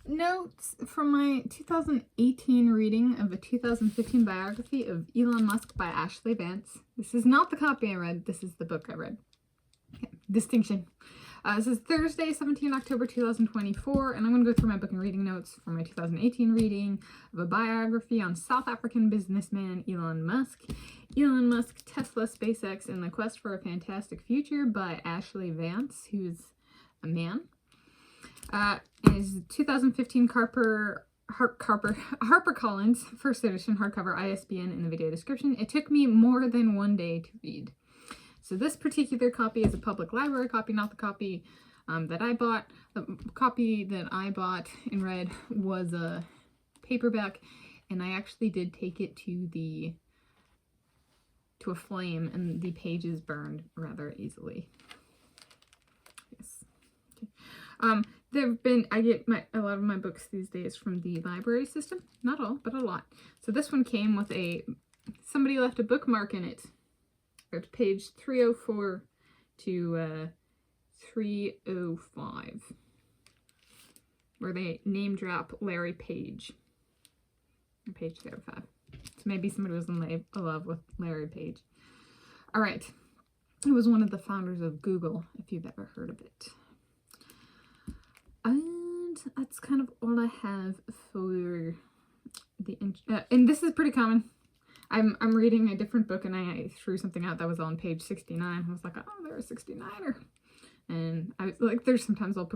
Notes from my 2018 reading of a 2015 biography of Elon Musk by Ashlee Vance. This is not the copy I read, this is the book I read. Okay. Distinction. This is Thursday, 17 October 2024, and I'm going to go through my book and reading notes from my 2018 reading of a biography on South African businessman Elon Musk. Elon Musk, Tesla, SpaceX, and the Quest for a Fantastic Future by Ashlee Vance, who's a man. Is 2015 HarperCollins First edition hardcover, ISBN in the video description. It took me more than one day to read. So this particular copy is a public library copy, not the copy that I bought. The copy that I bought and read was a paperback, and I actually did take it to a flame, and the pages burned rather easily. Yes. Okay. I get a lot of my books these days from the library system. Not all, but a lot. So this one came with somebody left a bookmark in it. It's page 304 to 305, where they name drop Larry Page. Page 305. So maybe somebody was in love with Larry Page. All right. He was one of the founders of Google, if you've ever heard of it. And that's kind of all I have for the and this is pretty common. I'm reading a different book, and I threw something out that was on page 69. I was like, oh, they're a 69er. And I was like, there's sometimes I'll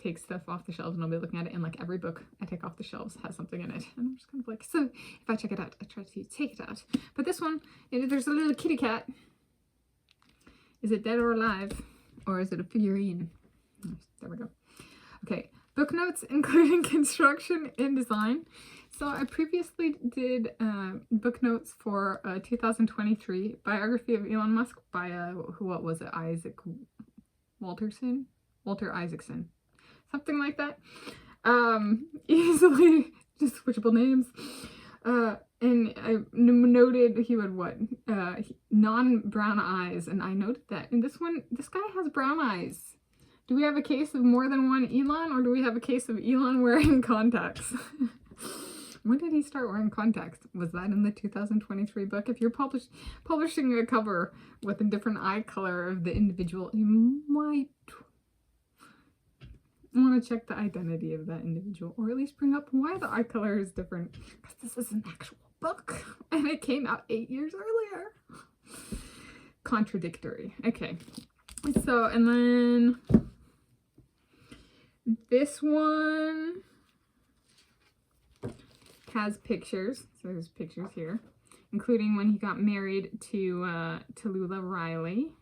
take stuff off the shelves and I'll be looking at it, and like every book I take off the shelves has something in it. And I'm just kind of like, so if I check it out, I try to take it out. But this one, there's a little kitty cat. Is it dead or alive? Or is it a figurine? There we go. Okay, book notes including construction and design. So I previously did book notes for a 2023 biography of Elon Musk by what was it? Walter Isaacson, something like that. Easily just switchable names. And I noted he would non-brown eyes, and I noted that. And this guy has brown eyes. Do we have a case of more than one Elon, or do we have a case of Elon wearing contacts? When did he start wearing contacts? Was that in the 2023 book? If you're publishing a cover with a different eye color of the individual, you might want to check the identity of that individual, or at least bring up why the eye color is different, because this is an actual book and it came out 8 years earlier. Contradictory. Okay, so and then this one has pictures. So there's pictures here, including when he got married to Tallulah Riley.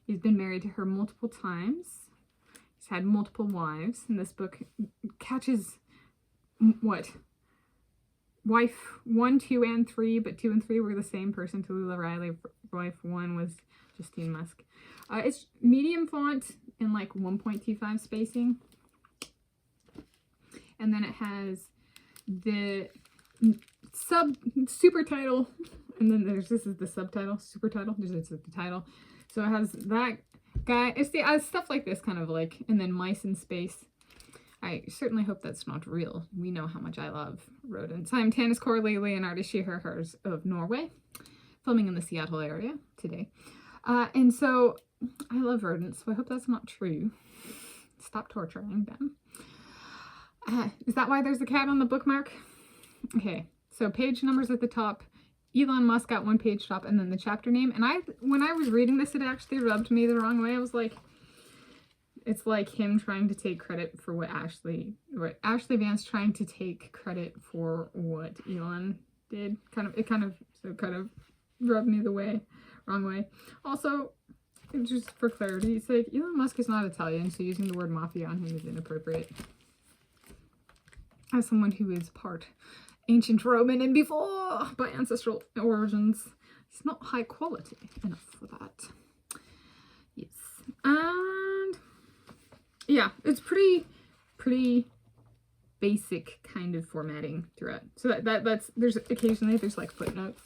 He's been married to her multiple times. He's had multiple wives, and this book catches wife 1, 2, and 3, but 2 and 3 were the same person. Tallulah Riley. Wife 1 was Justine Musk. It's medium font and like 1.25 spacing, and then it has the super title, and then this is the subtitle, super title. This is the title. So it has that guy. It's stuff like this, kind of like, and then mice in space. I certainly hope that's not real. We know how much I love rodents. I'm Tanis Coralee Leonhardi, she, her, hers of Norway, filming in the Seattle area today. And so I love rodents, so I hope that's not true. Stop torturing them. Is that why there's a cat on the bookmark? Okay, so page numbers at the top. Elon Musk got one page top, and then the chapter name. And when I was reading this, it actually rubbed me the wrong way. I was like, it's like him trying to take credit for what Ashlee Vance trying to take credit for what Elon did. It kind of rubbed me the wrong way. Also, just for clarity, it's like Elon Musk is not Italian, so using the word mafia on him is inappropriate. As someone who is part ancient Roman and before by ancestral origins, it's not high quality enough for that. Yes, and yeah, it's pretty basic kind of formatting throughout. So there's occasionally like footnotes.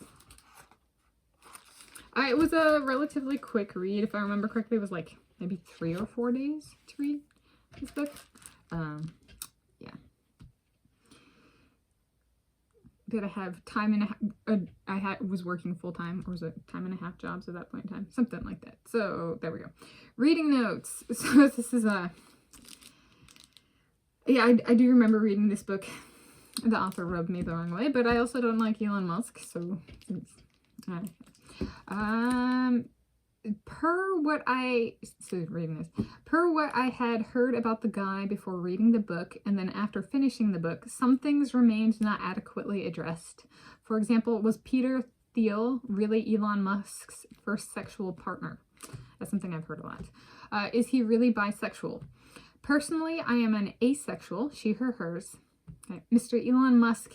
It was a relatively quick read, if I remember correctly. It was like maybe 3 or 4 days to read this book. Yeah. did I have time and a half, was working full-time, or was it time and a half jobs at that point in time? Something like that. So there we go. Reading notes. So this is yeah, I do remember reading this book. The author rubbed me the wrong way, but I also don't like Elon Musk, so per what I had heard about the guy before reading the book, and then after finishing the book, some things remained not adequately addressed. For example, was Peter Thiel really Elon Musk's first sexual partner? That's something I've heard a lot. Is he really bisexual? Personally, I am an asexual, she, her, hers. Okay. Mr. Elon Musk,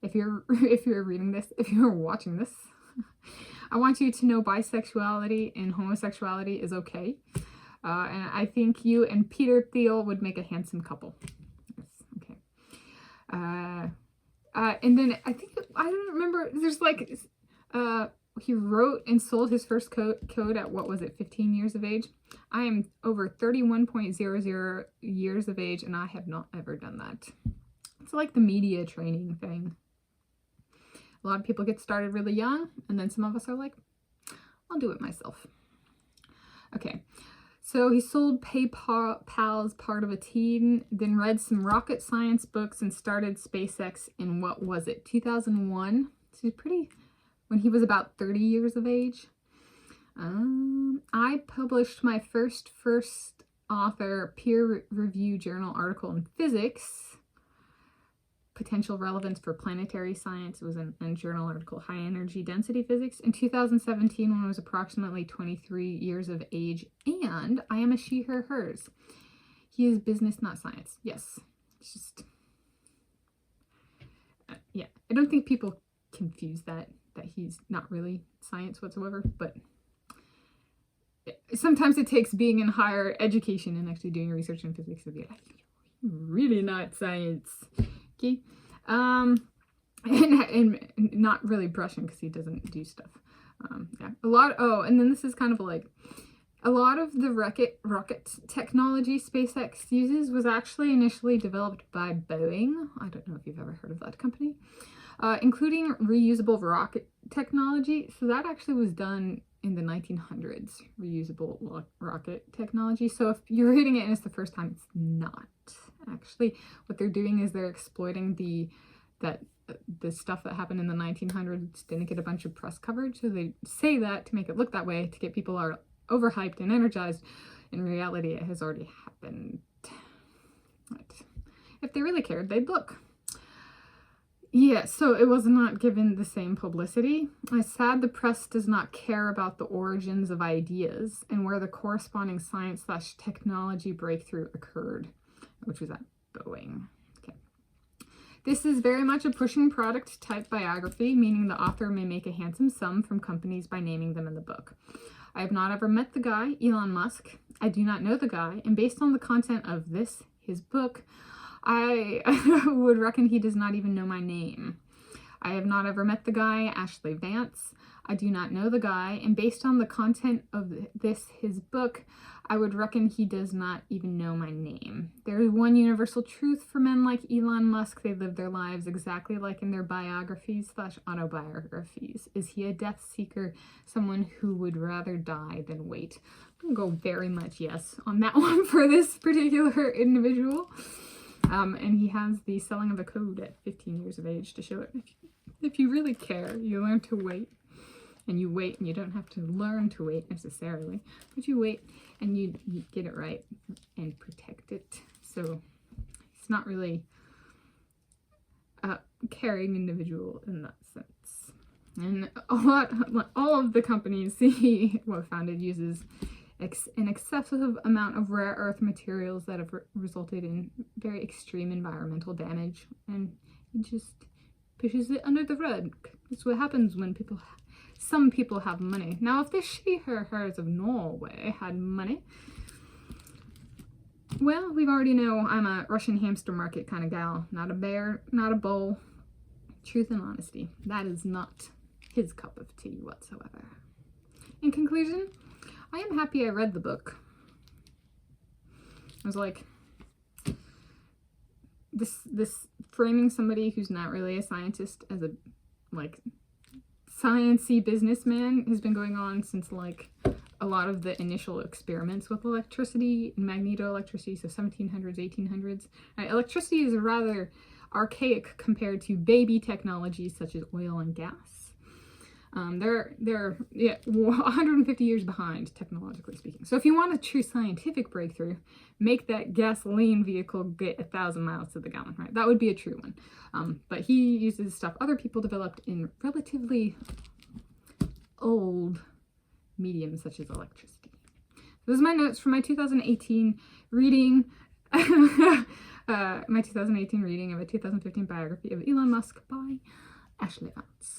if you're reading this, if you're watching this, I want you to know bisexuality and homosexuality is okay. And I think you and Peter Thiel would make a handsome couple. Yes, okay. And then I think, I don't remember, there's like, he wrote and sold his first code at, what was it, 15 years of age? I am over 31.00 years of age, and I have not ever done that. It's like the media training thing. A lot of people get started really young, and then some of us are like, I'll do it myself. Okay, so he sold PayPal's part of a team, then read some rocket science books and started SpaceX in, what was it, 2001? So he's pretty, when he was about 30 years of age. I published my first author peer-reviewed journal article in physics. Potential relevance for planetary science. It was a journal article, High Energy Density Physics, in 2017 when I was approximately 23 years of age, and I am a she, her, hers. He is business, not science. Yes. It's just, yeah. I don't think people confuse that he's not really science whatsoever, but sometimes it takes being in higher education and actually doing research in physics to be like, really not science. Okay. And not really brushing because he doesn't do stuff. Yeah. And then this is kind of like, a lot of the rocket technology SpaceX uses was actually initially developed by Boeing. I don't know if you've ever heard of that company. Including reusable rocket technology. So that actually was done in the 1900s, reusable rocket technology. So if you're reading it and it's the first time, it's not. Actually, what they're doing is they're exploiting the stuff that happened in the 1900s didn't get a bunch of press coverage. So they say that to make it look that way, to get people are overhyped and energized. In reality, it has already happened. But if they really cared, they'd look. Yeah, so it was not given the same publicity. It's sad the press does not care about the origins of ideas and where the corresponding science/technology breakthrough occurred, which was at Boeing. Okay. This is very much a pushing product type biography, meaning the author may make a handsome sum from companies by naming them in the book. I have not ever met the guy, Elon Musk. I do not know the guy, and based on the content of his book, I would reckon he does not even know my name. I have not ever met the guy, Ashlee Vance. I do not know the guy, and based on the content of his book, I would reckon he does not even know my name. There is one universal truth for men like Elon Musk. They live their lives exactly like in their biographies/autobiographies. Is he a death seeker, someone who would rather die than wait? I'm going to go very much yes on that one for this particular individual. And he has the selling of a code at 15 years of age to show it. If you really care, you learn to wait. And you wait, and you don't have to learn to wait necessarily. But you wait, and you get it right and protect it. So it's not really a caring individual in that sense. And all of the companies he founded uses an excessive amount of rare earth materials that have resulted in very extreme environmental damage, and he just pushes it under the rug. That's what happens when some people have money. Now, if this she, her, hers of Norway had money, well, we already know I'm a Russian hamster market kind of gal. Not a bear, not a bull. Truth and honesty. That is not his cup of tea whatsoever. In conclusion, I am happy I read the book. I was like, this framing somebody who's not really a scientist as a like science-y businessman has been going on since like a lot of the initial experiments with electricity and magnetoelectricity, so 1700s, 1800s. Electricity is rather archaic compared to baby technologies such as oil and gas. They're 150 years behind, technologically speaking. So if you want a true scientific breakthrough, make that gasoline vehicle get 1,000 miles to the gallon, right? That would be a true one. But he uses stuff other people developed in relatively old mediums such as electricity. Those are my notes for my 2018 reading, my 2018 reading of a 2015 biography of Elon Musk by Ashlee Vance.